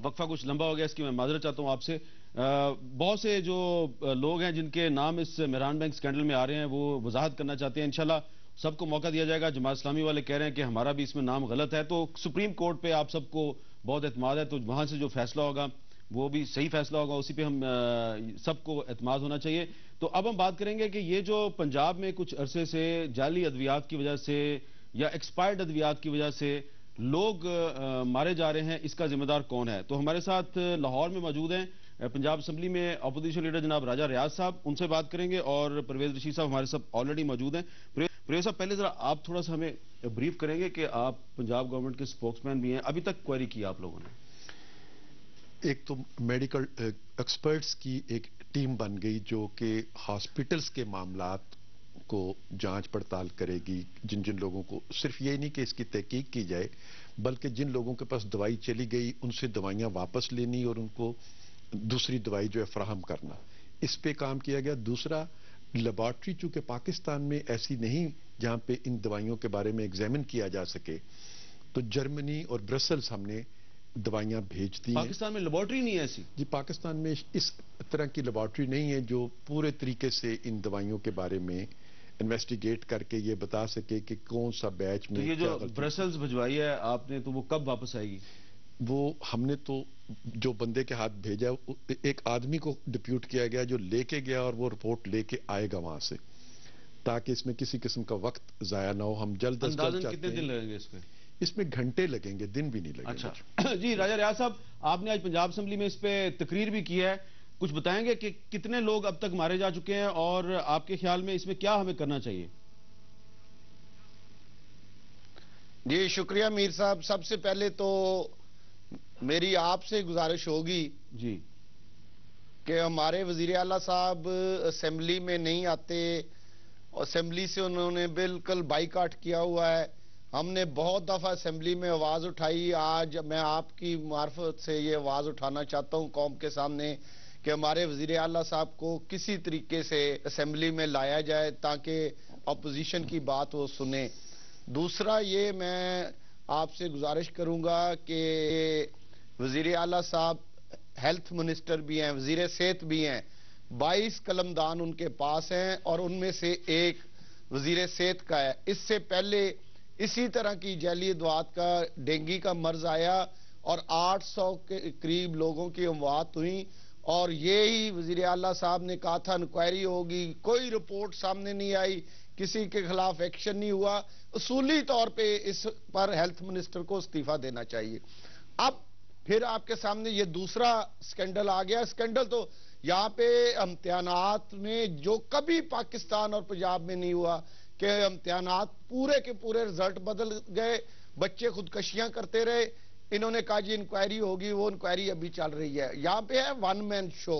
وقفہ کچھ لمبا ہو گیا، اس کی میں معذرت چاہتا ہوں آپ سے. بہت سے جو لوگ ہیں جن کے نام اس مہران بینک سکینڈل میں آ رہے ہیں وہ وضاحت کرنا چاہتے ہیں. انشاءاللہ سب کو موقع دیا جائے گا. جماعت اسلامی والے کہہ رہے ہیں کہ ہمارا بھی اس میں نام غلط ہے، تو سپریم کورٹ پہ آپ سب کو بہت اعتماد ہے، تو وہاں سے جو فیصلہ ہوگا وہ بھی صحیح فیصلہ ہوگا، اسی پہ ہم سب کو اعتماد ہونا چاہیے. تو اب ہم بات کریں گے کہ یہ جو پنجاب میں کچھ عرصے سے جعلی ادویات کی وجہ سے یا ایکسپائرڈ ادویات کی وجہ سے لوگ مارے جا رہے ہیں، اس کا ذمہ دار کون ہے. تو ہمارے ساتھ لاہور میں موجود ہیں پنجاب اسمبلی میں اپوزیشن لیڈر جناب راجہ ریاض صاحب، ان سے بات کریں گے، اور پرویز رشید صاحب ہمارے ساتھ آلریڈی موجود ہیں. پرویز صاحب، پہلے ذرا آپ تھوڑا سا ہمیں بریف کریں گے کہ آپ پنجاب گورنمنٹ کے سپوکس مین بھی ہیں، ابھی تک کوئری کی آپ لوگوں نے؟ ایک تو میڈیکل ایکسپرٹس کی ایک ٹیم بن گئی جو کہ ہاسپٹلز کے معاملات کو جانچ پڑتال کرے گی. جن لوگوں کو صرف یہ نہیں کہ اس کی تحقیق کی جائے، بلکہ جن لوگوں کے پاس دوائی چلی گئی ان سے دوائیاں واپس لینی اور ان کو دوسری دوائی جو ہے فراہم کرنا، اس پہ کام کیا گیا. دوسرا، لیبارٹری چونکہ پاکستان میں ایسی نہیں جہاں پہ ان دوائیوں کے بارے میں ایگزامن کیا جا سکے، تو جرمنی اور برسلز ہم نے دوائیاں بھیج دی ہیں. پاکستان میں لیبارٹری نہیں ہے ایسی؟ جی، پاکستان میں اس طرح کی لیبارٹری نہیں ہے جو پورے طریقے سے ان دوائیوں کے بارے میں انویسٹیگیٹ کر کے یہ بتا سکے کہ کون سا بیچ میں تو یہ کیا جو غلطی. برسلز بھجوائی ہے آپ نے، تو وہ کب واپس آئے گی؟ وہ ہم نے تو جو بندے کے ہاتھ بھیجا، ایک آدمی کو ڈپیوٹ کیا گیا جو لے کے گیا اور وہ رپورٹ لے کے آئے گا وہاں سے، تاکہ اس میں کسی قسم کا وقت ضائع نہ ہو. ہم جلد از جلد اندازاً چاہتے کتنے دن ہیں. لگیں گے اس پہ؟ اس میں گھنٹے لگیں گے، دن بھی نہیں لگیں گے. اچھا جی، راجہ ریاض صاحب، آپ نے آج پنجاب اسمبلی میں اس پہ تقریر بھی کی ہے، کچھ بتائیں گے کہ کتنے لوگ اب تک مارے جا چکے ہیں اور آپ کے خیال میں اس میں کیا ہمیں کرنا چاہیے؟ جی شکریہ میر صاحب. سب سے پہلے تو میری آپ سے گزارش ہوگی جی کہ ہمارے وزیر اعلیٰ صاحب اسمبلی میں نہیں آتے، اسمبلی سے انہوں نے بالکل بائیکاٹ کیا ہوا ہے. ہم نے بہت دفعہ اسمبلی میں آواز اٹھائی. آج میں آپ کی معرفت سے یہ آواز اٹھانا چاہتا ہوں قوم کے سامنے کہ ہمارے وزیر اعلیٰ صاحب کو کسی طریقے سے اسمبلی میں لایا جائے تاکہ اپوزیشن کی بات وہ سنیں. دوسرا یہ میں آپ سے گزارش کروں گا کہ وزیر اعلیٰ صاحب ہیلتھ منسٹر بھی ہیں، وزیر صحت بھی ہیں، 22 قلمدان ان کے پاس ہیں اور ان میں سے ایک وزیر صحت کا ہے. اس سے پہلے اسی طرح کی جعلی ادویات کا ڈینگی کا مرض آیا اور 800 کے قریب لوگوں کی اموات ہوئی، اور یہی وزیر اعلیٰ صاحب نے کہا تھا انکوائری ہوگی. کوئی رپورٹ سامنے نہیں آئی، کسی کے خلاف ایکشن نہیں ہوا. اصولی طور پہ اس پر ہیلتھ منسٹر کو استعفیٰ دینا چاہیے. اب پھر آپ کے سامنے یہ دوسرا سکینڈل آ گیا. سکینڈل تو یہاں پہ امتحانات میں جو کبھی پاکستان اور پنجاب میں نہیں ہوا کہ امتحانات پورے کے پورے رزلٹ بدل گئے، بچے خودکشیاں کرتے رہے. انہوں نے کہا جی انکوائری ہوگی، وہ انکوائری ابھی چل رہی ہے. یہاں پہ ہے ون مین شو.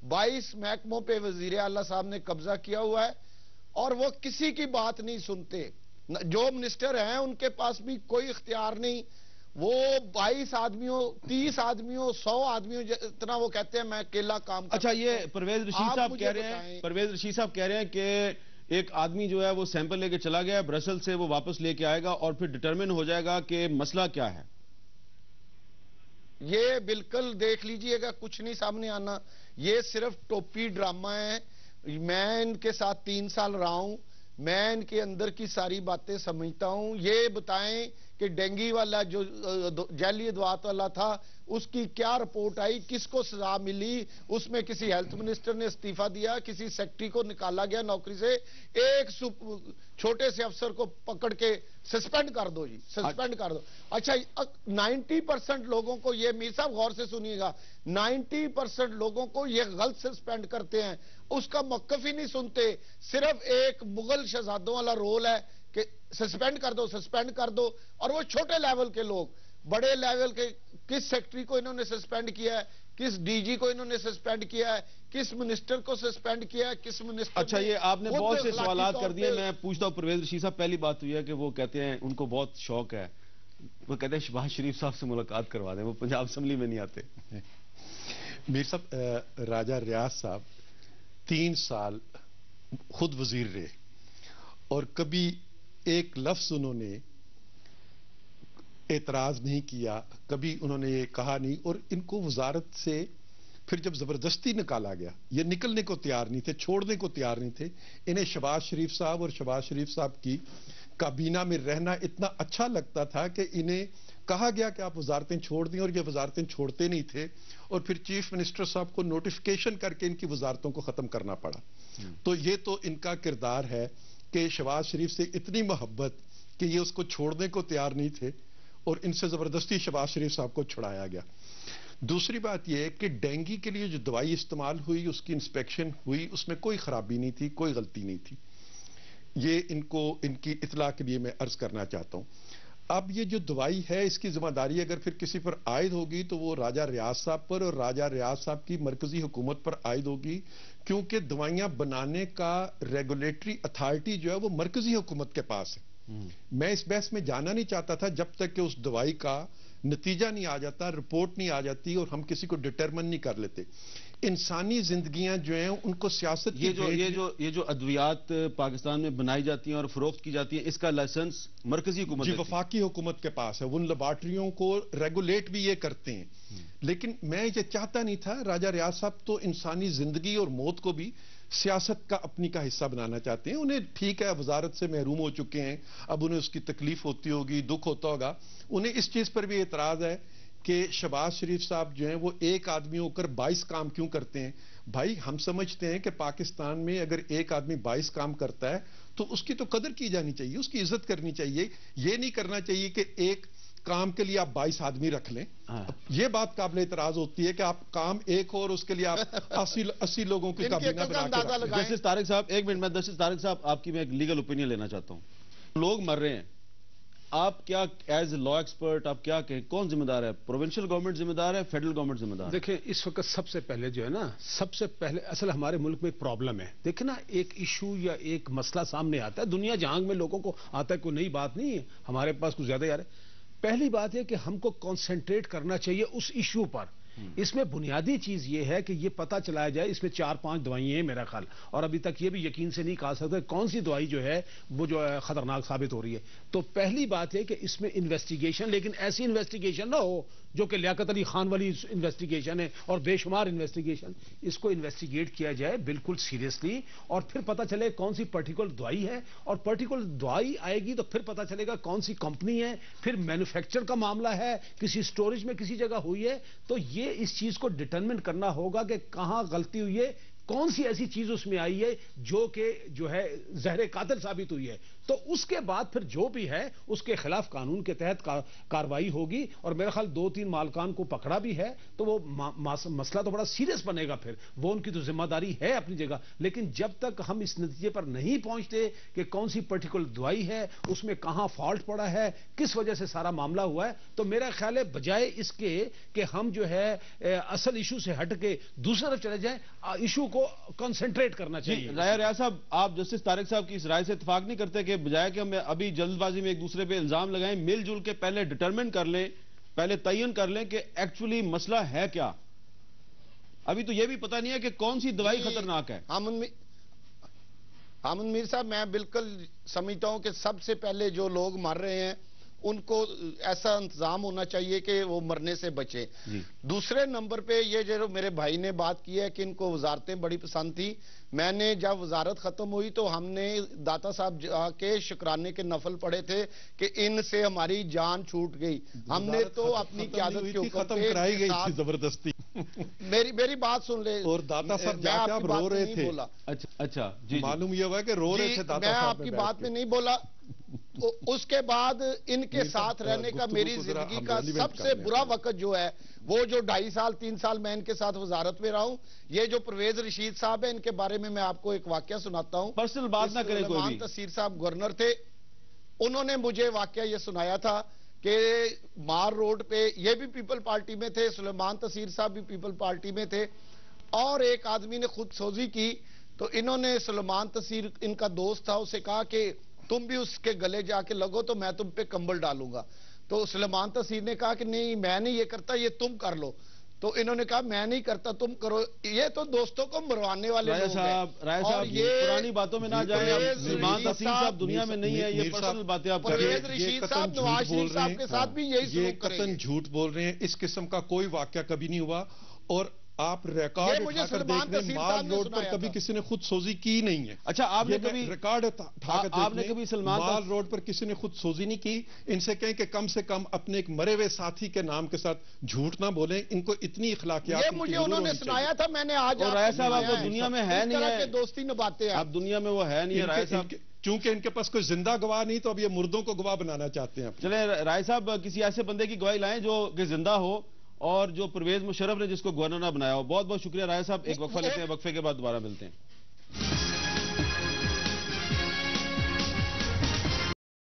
22 محکموں پہ وزیر اعلیٰ صاحب نے قبضہ کیا ہوا ہے اور وہ کسی کی بات نہیں سنتے. جو منسٹر ہیں ان کے پاس بھی کوئی اختیار نہیں. وہ 22 آدمیوں، 30 آدمیوں، 100 آدمیوں اتنا وہ کہتے ہیں میں اکیلا کام کرتا ہوں. اچھا، یہ پرویز رشید صاحب کہہ رہے ہیں کہ ایک آدمی جو ہے وہ سیمپل لے کے چلا گیا برسل سے، وہ واپس لے کے آئے گا اور پھر ڈٹرمن ہو جائے گا کہ مسئلہ کیا ہے. یہ بالکل دیکھ لیجئے گا، کچھ نہیں سامنے آنا. یہ صرف ٹوپی ڈرامہ ہے. میں ان کے ساتھ 3 سال رہا ہوں، میں ان کے اندر کی ساری باتیں سمجھتا ہوں. یہ بتائیں کہ ڈینگی والا جو جعلی ادویات والا تھا اس کی کیا رپورٹ آئی، کس کو سزا ملی؟ اس میں کسی ہیلتھ منسٹر نے استعفیٰ دیا، کسی سیکٹری کو نکالا گیا نوکری سے. ایک چھوٹے سے افسر کو پکڑ کے سسپینڈ کر دو جی، سسپینڈ کر دو. اچھا 90% لوگوں کو، یہ میر صاحب غور سے سنیے گا، 90% لوگوں کو یہ غلط سسپینڈ کرتے ہیں، اس کا موقف ہی نہیں سنتے. صرف ایک مغل شہزادوں والا رول ہے کہ سسپینڈ کر دو، سسپینڈ کر دو. اور وہ چھوٹے لیول کے لوگ، بڑے لیول کے کس سیکٹری کو انہوں نے سسپینڈ کیا ہے، کس ڈی جی کو انہوں نے سسپینڈ کیا ہے، کس منسٹر کو سسپینڈ کیا ہے، کس منسٹر. اچھا، یہ آپ نے بہت سے سوالات کر دیے. میں پوچھتا ہوں پرویز رشید صاحب، پہلی بات تو یہ ہے کہ وہ کہتے ہیں ان کو بہت شوق ہے، وہ کہتے ہیں شہباز شریف صاحب سے ملاقات کروا دیں، وہ پنجاب اسمبلی میں نہیں آتے. میر صاحب، راجہ ریاض صاحب 3 سال خود وزیر رہے اور کبھی ایک لفظ انہوں نے اعتراض نہیں کیا، کبھی انہوں نے یہ کہا نہیں، اور ان کو وزارت سے پھر جب زبردستی نکالا گیا، یہ نکلنے کو تیار نہیں تھے، چھوڑنے کو تیار نہیں تھے. انہیں شہباز شریف صاحب اور شہباز شریف صاحب کی کابینہ میں رہنا اتنا اچھا لگتا تھا کہ انہیں کہا گیا کہ آپ وزارتیں چھوڑ دیں، اور یہ وزارتیں چھوڑتے نہیں تھے، اور پھر چیف منسٹر صاحب کو نوٹیفیکیشن کر کے ان کی وزارتوں کو ختم کرنا پڑا. تو یہ تو ان کا کردار ہے کہ شہباز شریف سے اتنی محبت کہ یہ اس کو چھوڑنے کو تیار نہیں تھے، اور ان سے زبردستی شہباز شریف صاحب کو چھڑایا گیا. دوسری بات یہ ہے کہ ڈینگی کے لیے جو دوائی استعمال ہوئی، اس کی انسپیکشن ہوئی، اس میں کوئی خرابی نہیں تھی، کوئی غلطی نہیں تھی. یہ ان کی اطلاع کے لیے میں عرض کرنا چاہتا ہوں. اب یہ جو دوائی ہے، اس کی ذمہ داری اگر پھر کسی پر عائد ہوگی تو وہ راجہ ریاض صاحب پر اور راجہ ریاض صاحب کی مرکزی حکومت پر عائد ہوگی، کیونکہ دوائیاں بنانے کا ریگولیٹری اتھارٹی جو ہے وہ مرکزی حکومت کے پاس ہے. میں اس بحث میں جانا نہیں چاہتا تھا جب تک کہ اس دوائی کا نتیجہ نہیں آ جاتا، رپورٹ نہیں آ جاتی، اور ہم کسی کو ڈٹرمن نہیں کر لیتے. انسانی زندگیاں جو ہیں ان کو سیاست کی یہ جو ادویات پاکستان میں بنائی جاتی ہیں اور فروخت کی جاتی ہیں، اس کا لائسنس مرکزی حکومت جی وفاقی حکومت کے پاس ہے. وہ ان لیبارٹریوں کو ریگولیٹ بھی یہ کرتے ہیں. لیکن میں یہ چاہتا نہیں تھا. راجہ ریاض صاحب تو انسانی زندگی اور موت کو بھی سیاست کا اپنی کا حصہ بنانا چاہتے ہیں. انہیں ٹھیک ہے وزارت سے محروم ہو چکے ہیں، اب انہیں اس کی تکلیف ہوتی ہوگی، دکھ ہوتا ہوگا. انہیں اس چیز پر بھی اعتراض ہے کہ شہباز شریف صاحب جو ہیں وہ ایک آدمی ہو کر 22 کام کیوں کرتے ہیں. بھائی ہم سمجھتے ہیں کہ پاکستان میں اگر ایک آدمی 22 کام کرتا ہے تو اس کی تو قدر کی جانی چاہیے، اس کی عزت کرنی چاہیے. یہ نہیں کرنا چاہیے کہ ایک کام کے لیے آپ 22 آدمی رکھ لیں. یہ بات قابل اعتراض ہوتی ہے کہ آپ کام ایک ہو اور اس کے لیے آپ 80 لوگوں کی کابینہ بنا کے رکھ لیں. جسٹس طارق صاحب ایک منٹ میں، جسٹس طارق صاحب آپ کی میں ایک لیگل اوپینین لینا چاہتا ہوں. لوگ مر رہے ہیں، آپ کیا ایز اے لا ایکسپرٹ آپ کیا کہیں، کون ذمہ دار ہے؟ پروونشل گورنمنٹ ذمہ دار ہے، فیڈرل گورنمنٹ ذمہ دار ہے؟ دیکھیں اس وقت سب سے پہلے جو ہے نا، سب سے پہلے اصل ہمارے ملک میں ایک پرابلم ہے. دیکھیں نا، ایک ایشو یا ایک مسئلہ سامنے آتا ہے، دنیا جہان میں لوگوں کو آتا ہے، کوئی نئی بات نہیں ہے، ہمارے پاس کچھ زیادہ یار ہے. پہلی بات ہے کہ ہم کو کنسنٹریٹ کرنا چاہیے اس ایشو پر. اس میں بنیادی چیز یہ ہے کہ یہ پتہ چلایا جائے، اس میں 4-5 دوائیں ہیں میرا خیال، اور ابھی تک یہ بھی یقین سے نہیں کہا سکتے کون سی دوائی جو ہے وہ جو ہے خطرناک ثابت ہو رہی ہے. تو پہلی بات ہے کہ اس میں انویسٹیگیشن، لیکن ایسی انویسٹیگیشن نہ ہو جو کہ لیاقت علی خان والی انویسٹیگیشن ہے اور بے شمار انویسٹیگیشن. اس کو انویسٹیگیٹ کیا جائے بالکل سیریسلی، اور پھر پتہ چلے کون سی پرٹیکولر دوائی ہے، اور پرٹیکولر دوائی آئے گی تو پھر پتہ چلے گا کون سی کمپنی ہے، پھر مینوفیکچر کا معاملہ ہے، کسی سٹوریج میں کسی جگہ ہوئی ہے. تو یہ اس چیز کو ڈٹرمن کرنا ہوگا کہ کہاں غلطی ہوئی ہے، کون سی ایسی چیز اس میں آئی ہے جو کہ جو ہے زہر قاتل ثابت ہوئی ہے. تو اس کے بعد پھر جو بھی ہے اس کے خلاف قانون کے تحت کارروائی ہوگی. اور میرا خیال 2-3 مالکان کو پکڑا بھی ہے تو وہ مسئلہ تو بڑا سیریس بنے گا. پھر وہ ان کی تو ذمہ داری ہے اپنی جگہ، لیکن جب تک ہم اس نتیجے پر نہیں پہنچتے کہ کون سی پرٹیکولر دوائی ہے، اس میں کہاں فالٹ پڑا ہے، کس وجہ سے سارا معاملہ ہوا ہے، تو میرا خیال ہے بجائے اس کے کہ ہم جو ہے اصل ایشو سے ہٹ کے دوسری طرف چلے جائیں، ایشو کو کنسنٹریٹ کرنا چاہیے. راجہ ریاض صاحب، آپ جسٹس طارق صاحب کی اس رائے سے اتفاق نہیں کرتے کہ بجائے کہ ہم ابھی جلد بازی میں ایک دوسرے پہ الزام لگائیں، مل جل کے پہلے ڈٹرمن کر لیں، پہلے تعین کر لیں کہ ایکچولی مسئلہ ہے کیا؟ ابھی تو یہ بھی پتہ نہیں ہے کہ کون سی دوائی خطرناک ہے. حامد میر صاحب، میں بالکل سمجھتا ہوں کہ سب سے پہلے جو لوگ مر رہے ہیں ان کو ایسا انتظام ہونا چاہیے کہ وہ مرنے سے بچے. دوسرے نمبر پہ یہ جو میرے بھائی نے بات کی ہے کہ ان کو وزارتیں بڑی پسند تھی. میں نے جب وزارت ختم ہوئی تو ہم نے داتا صاحب جا کے شکرانے کے نفل پڑھے تھے کہ ان سے ہماری جان چھوٹ گئی. ہم نے تو اپنی قیادت کے اوپر ختم کرائی گئی تھی زبردستی. میری بات سن لے. اور داتا صاحب جا کے آپ رو رہے تھے. اچھا جی، معلوم یہ ہوا کہ رو رہے تھے داتا صاحب. میں آپ کی بات میں نہیں بولا. اس کے بعد ان کے ساتھ رہنے کا میری زندگی کا سب سے برا وقت جو ہے وہ جو 2.5 سال 3 سال میں ان کے ساتھ وزارت میں رہا ہوں. یہ جو پرویز رشید صاحب ہیں، ان کے بارے میں آپ کو ایک واقعہ سناتا ہوں. پرسنل بات نہ کریں کوئی بھی. سلیمان تصیر صاحب گورنر تھے، انہوں نے مجھے واقعہ یہ سنایا تھا کہ مار روڈ پہ یہ بھی پیپل پارٹی میں تھے، سلیمان تصیر صاحب بھی پیپل پارٹی میں تھے، اور ایک آدمی نے خود سوزی کی. تو انہوں نے سلیمان تصیر ان کا دوست تھا، اسے کہا کہ تم بھی اس کے گلے جا کے لگو تو میں تم پہ کمبل ڈالوں گا. تو سلیمان تصیر نے کہا کہ نہیں میں نہیں یہ کرتا، یہ تم کر لو. تو انہوں نے کہا میں نہیں کرتا تم کرو. یہ تو دوستوں کو مروانے والے رائے لوگ صاحب پرانی باتوں میں نہ جائیں. سلمان تسیم صاحب دنیا میں نہیں ہے, یہ پرسنل باتیں آپ کر رہے ہیں. پرویز رشید صاحب نواز شریف صاحب کے ساتھ بھی یہی یہ سلوک کریں قطعاً گے. جھوٹ بول رہے ہیں. اس قسم کا کوئی واقعہ کبھی نہیں ہوا, اور آپ ریکارڈ یہ مجھے اٹھا کر سلمان دیکھ تسیم لیں, صاحب مال نے روڈ پر سنایا کبھی تھا. کسی نے خود سوزی کی نہیں ہے. اچھا آپ نے کبھی ریکارڈ اٹھا کر آپ نے دیکھ کبھی لیں, سلمان مال روڈ پر کسی نے خود سوزی نہیں کی. ان سے کہیں کہ کم سے کم اپنے ایک مرے ہوئے ساتھی کے نام کے ساتھ جھوٹ نہ بولیں. ان کو اتنی اخلاقیات یہ مجھے انہوں نے سنایا تھا, میں نے آج اور رائے صاحب آپ دنیا میں ہے نہیں ہے, دوستی نبھاتے ہیں. آپ دنیا میں وہ ہے نہیں ہے رائے صاحب. چونکہ ان کے پاس کوئی زندہ گواہ نہیں, تو اب یہ مردوں کو گواہ بنانا چاہتے ہیں. چلیں رائے صاحب کسی ایسے بندے کی گواہی لائیں جو کہ زندہ ہو, اور جو پرویز مشرف نے جس کو گورنر بنایا ہو. بہت بہت شکریہ رائے صاحب. ایک وقفہ لیتے ہیں, وقفے کے بعد دوبارہ ملتے ہیں.